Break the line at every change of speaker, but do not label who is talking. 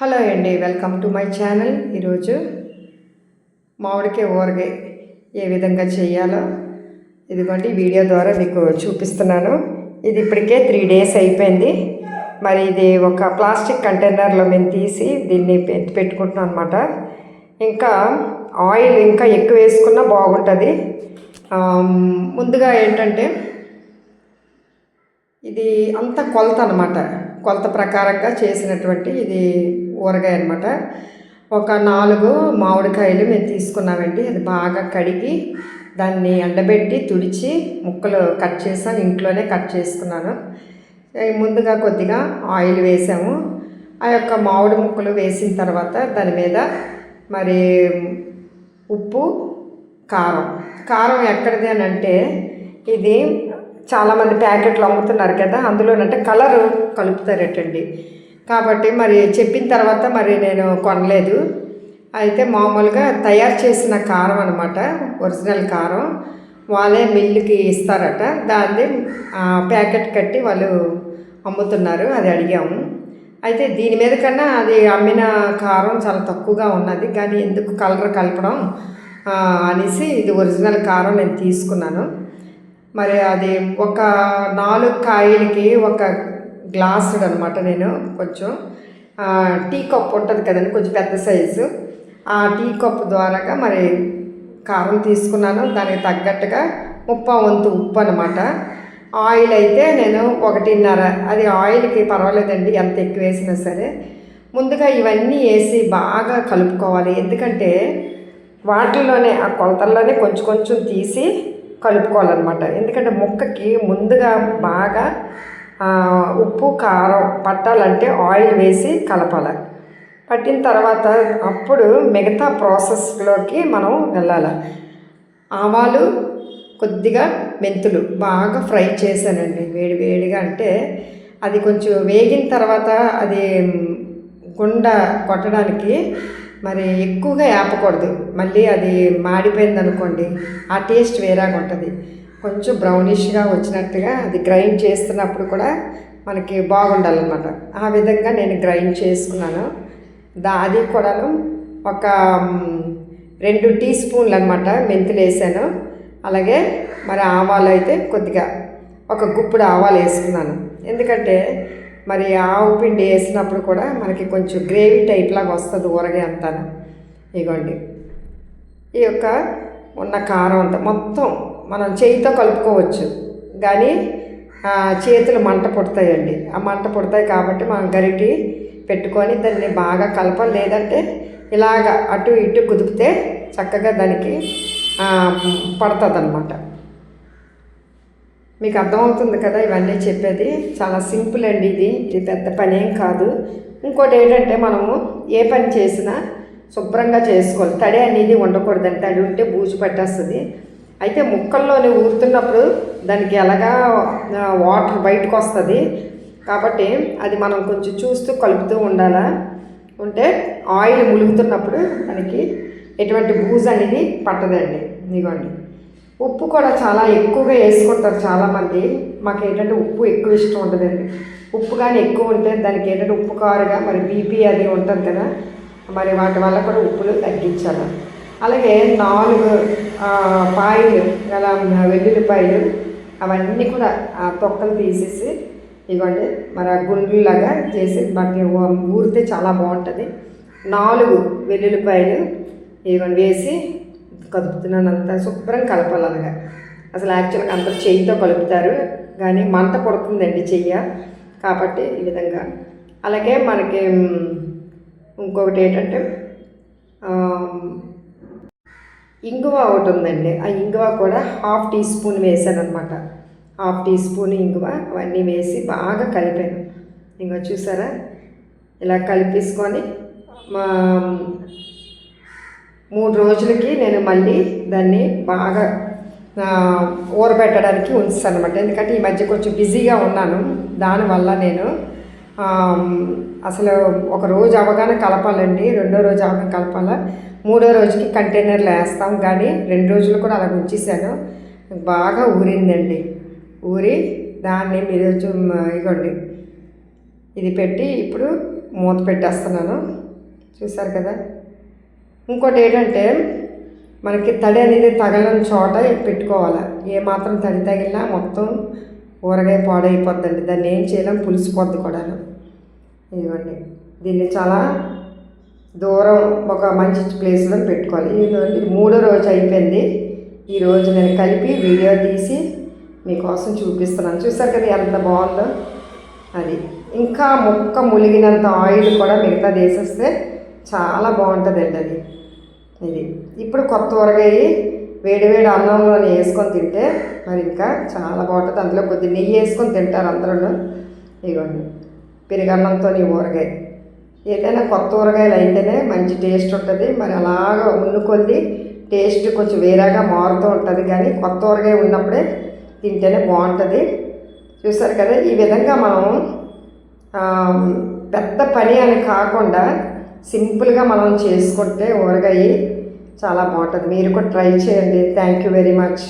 Hello అండి, welcome to my channel. ఈరోజు మామిడికాయ ఊరగాయ ఏ విధంగా చేయాలో ఇదిగోండి వీడియో ద్వారా మీకు చూపిస్తున్నాను. ఇది ఇప్పటికే 3 days అయిపోయింది. మరి ఇది ఒక ప్లాస్టిక్ కంటైనర్లో మేము తీసి దీన్ని పెట్టుకుంటున్నాం అనమాట. ఇంకా ఆయిల్ ఇంకా ఎక్కువ వేసుకున్నా బాగుంటుంది. ముందుగా ఏంటంటే ఇది అంత కొలత అనమాట, కొలత ప్రకారంగా చేసినటువంటి ఇది ఊరగాయ అనమాట. ఒక 4 మామిడికాయలు మేము తీసుకున్నామండి. అది బాగా కడిగి దాన్ని ఎండబెట్టి తుడిచి ముక్కలు కట్ చేసాను, ఇంట్లోనే కట్ చేసుకున్నాను. ముందుగా కొద్దిగా ఆయిల్ వేసాము. ఆ యొక్క మామిడి ముక్కలు వేసిన తర్వాత దాని మీద మరి ఉప్పు, కారం ఎక్కడిది అని అంటే ఇది చాలామంది ప్యాకెట్లు అమ్ముతున్నారు కదా, అందులోనంటే కలరు కలుపుతారటండి. కాబట్టి మరి చెప్పిన తర్వాత మరి నేను కొనలేదు. అయితే మామూలుగా తయారు చేసిన కారం అనమాట, ఒరిజినల్ కారం వాళ్ళే మిల్లుకి ఇస్తారట. దాన్ని ప్యాకెట్ కట్టి వాళ్ళు అమ్ముతున్నారు, అది అడిగాము. అయితే దీని మీద కన్నా అది అమ్మిన కారం చాలా తక్కువగా ఉన్నది, కానీ ఎందుకు కలర్ కలపడం అనేసి ఇది ఒరిజినల్ కారం నేను తీసుకున్నాను. మరి అది ఒక 4 కాయలకి ఒక గ్లాసుడు అనమాట. నేను కొంచెం టీ కప్ ఉంటుంది కదండి, కొంచెం పెద్ద సైజు, ఆ టీ కప్ ద్వారాగా మరి కారం తీసుకున్నాను. దానికి తగ్గట్టుగా 1/2 వంతు ఉప్పు అనమాట. ఆయిల్ అయితే నేను 1.5, అది ఆయిల్కి పర్వాలేదండి ఎంత ఎక్కువ వేసినా సరే. ముందుగా ఇవన్నీ వేసి బాగా కలుపుకోవాలి, ఎందుకంటే వాటిల్లోనే ఆ కొలతల్లోనే కొంచెం కొంచెం తీసి కలుపుకోవాలన్నమాట. ఎందుకంటే ముక్కకి ముందుగా బాగా ఉప్పు కారం పట్టాలంటే ఆయిల్ వేసి కలపాలి. పట్టిన తర్వాత అప్పుడు మిగతా ప్రాసెస్లోకి మనం వెళ్ళాలి. ఆవాలు, కొద్దిగా మెంతులు బాగా ఫ్రై చేశానండి, వేడిగా. అంటే అది కొంచెం వేగిన తర్వాత అది గుండ కొట్టడానికి మరి ఎక్కువగా వేపకూడదు, మళ్ళీ అది మాడిపోయింది అనుకోండి ఆ టేస్ట్ వేరేగా ఉంటుంది. కొంచెం బ్రౌనిష్గా వచ్చినట్టుగా అది గ్రైండ్ చేస్తున్నప్పుడు కూడా మనకి బాగుండాలన్నమాట. ఆ విధంగా నేను గ్రైండ్ చేసుకున్నాను. అది కూడాను ఒక 2 టీ స్పూన్లు అనమాట మెంతులు వేసాను. అలాగే మరి ఆవాలు అయితే కొద్దిగా ఒక గుప్పుడు ఆవాలు వేసుకున్నాను. ఎందుకంటే మరి ఆవు పిండి వేసినప్పుడు కూడా మనకి కొంచెం గ్రేవీ టైప్ లాగా వస్తుంది ఊరగాయ అంతా. ఇగోండి ఈ యొక్క ఉన్న కారం అంతా మొత్తం మనం చేయితో కలుపుకోవచ్చు, కానీ చేతులు మంట పుడతాయండి. ఆ మంట పుడతాయి కాబట్టి మనం గరిటి పెట్టుకొని దాన్ని బాగా కలపాలి. లేదంటే ఇలాగ అటు ఇటు కుదిపితే చక్కగా దానికి పడుతుంది అన్నమాట. మీకు అర్థమవుతుంది కదా ఇవన్నీ చెప్పేది. చాలా సింపుల్ అండి, ఇది పెద్ద పని ఏం కాదు. ఇంకోటి ఏంటంటే మనము ఏ పని చేసినా శుభ్రంగా చేసుకోవాలి. తడి అనేది ఉండకూడదండి, తడి ఉంటే బూజు పట్టేస్తుంది. అయితే ముక్కల్లోనే ఊరుతున్నప్పుడు దానికి ఎలాగా వాటర్ బయటకు వస్తుంది, కాబట్టి అది మనం కొంచెం చూస్తూ కలుపుతూ ఉంటే ఆయిల్ ములుగుతున్నప్పుడు దానికి ఎటువంటి బూజు అనేది పట్టదండి. ఇదిగోండి ఉప్పు కూడా చాలా ఎక్కువగా వేసుకుంటారు చాలామంది. మాకు ఏంటంటే ఉప్పు ఎక్కువ ఇష్టం ఉండదండి. ఉప్పు కానీ ఎక్కువ ఉంటే దానికి ఏంటంటే ఉప్పు కారుగా మరి బీపీ అది ఉంటుంది కదా, మరి వాటి వల్ల కూడా ఉప్పులు తగ్గించాలి. అలాగే 4 పాయలు అలా వెల్లుల్లిపాయలు అవన్నీ కూడా ఆ తొక్కలు తీసేసి ఇవ్వండి మరి ఆ గుండ్లులాగా చేసి వాటిని ఊరితే చాలా బాగుంటుంది. 4 వెల్లుల్లిపాయలు ఇవ్వండి వేసి కదుపుతున్నాను. అంతా శుభ్రం కలపాలి. అలాగా అసలు యాక్చువల్గా అందరూ చెయ్యితో కలుపుతారు, కానీ మంట పడుతుందండి చెయ్య, కాబట్టి ఈ విధంగా. అలాగే మనకి ఇంకొకటి ఏంటంటే ఇంగువ ఒకటి ఉందండి. ఆ ఇంగువ కూడా 1/2 టీ స్పూన్ వేసాను అనమాట. 1/2 టీ స్పూన్ ఇంగువ అవన్నీ వేసి బాగా కలిపాను. ఇంకో చూసారా, ఇలా కలిపేసుకొని 3 రోజులకి నేను మళ్ళీ దాన్ని బాగా ఊరబెట్టడానికి ఉంచుతాను అనమాట. ఎందుకంటే ఈ మధ్య కొంచెం బిజీగా ఉన్నాను, దానివల్ల నేను అసలు ఒక రోజు అవగానే కలపాలండి, 2వ రోజు అవగానే కలపాలా, 3వ రోజుకి కంటైనర్లో వేస్తాం. కానీ 2 రోజులు కూడా అలా ఉంచేసాను, బాగా ఊరిందండి. ఊరి దాన్ని మీరు ఇగోండి ఇది పెట్టి ఇప్పుడు మూత పెట్టేస్తున్నాను. చూసారు కదా. ఇంకోటి ఏంటంటే మనకి తడి అనేది తగలని చోట పెట్టుకోవాలి. ఏమాత్రం తడి తగిలినా మొత్తం ఊరగాయ పాడైపోద్దండి. దాన్ని ఏం చేయలేం, పులిసిపోద్ది కూడాను. ఇదిగోండి, దీన్ని చాలా దూరం ఒక మంచి ప్లేస్లో పెట్టుకోవాలి. ఇది 3వ రోజు అయిపోయింది. ఈరోజు నేను కలిపి వీడియో తీసి మీకోసం చూపిస్తున్నాను. చూసారు కదా ఎంత బాగుందో. అది ఇంకా ముక్క ములిగినంత ఆయిల్ కూడా మిగతా వేసేస్తే చాలా బాగుంటుందండి అది. ఇది ఇప్పుడు కొత్త ఊరగాయ వేడివేడి అన్నంలో వేసుకొని తింటే మరి ఇంకా చాలా బాగుంటుంది. అందులో కొద్ది నెయ్యి వేసుకొని తింటారు అందరూ. ఇదిగోండి, పెరుగన్నంతో ఊరగాయ. ఏదైనా కొత్త ఊరగాయలు అయితేనే మంచి టేస్ట్ ఉంటుంది. మరి అలాగ కొద్ది టేస్ట్ కొంచెం వేరేగా మారుతూ ఉంటుంది. కానీ కొత్త ఊరగాయ ఉన్నప్పుడే తింటేనే బాగుంటుంది. చూసారు కదా. ఈ విధంగా మనం పెద్ద పని అని కాకుండా సింపుల్గా మనం చేసుకుంటే ఊరగాయ చాలా బాగుంటుంది. మీరు కూడా ట్రై చేయండి. Thank you very much.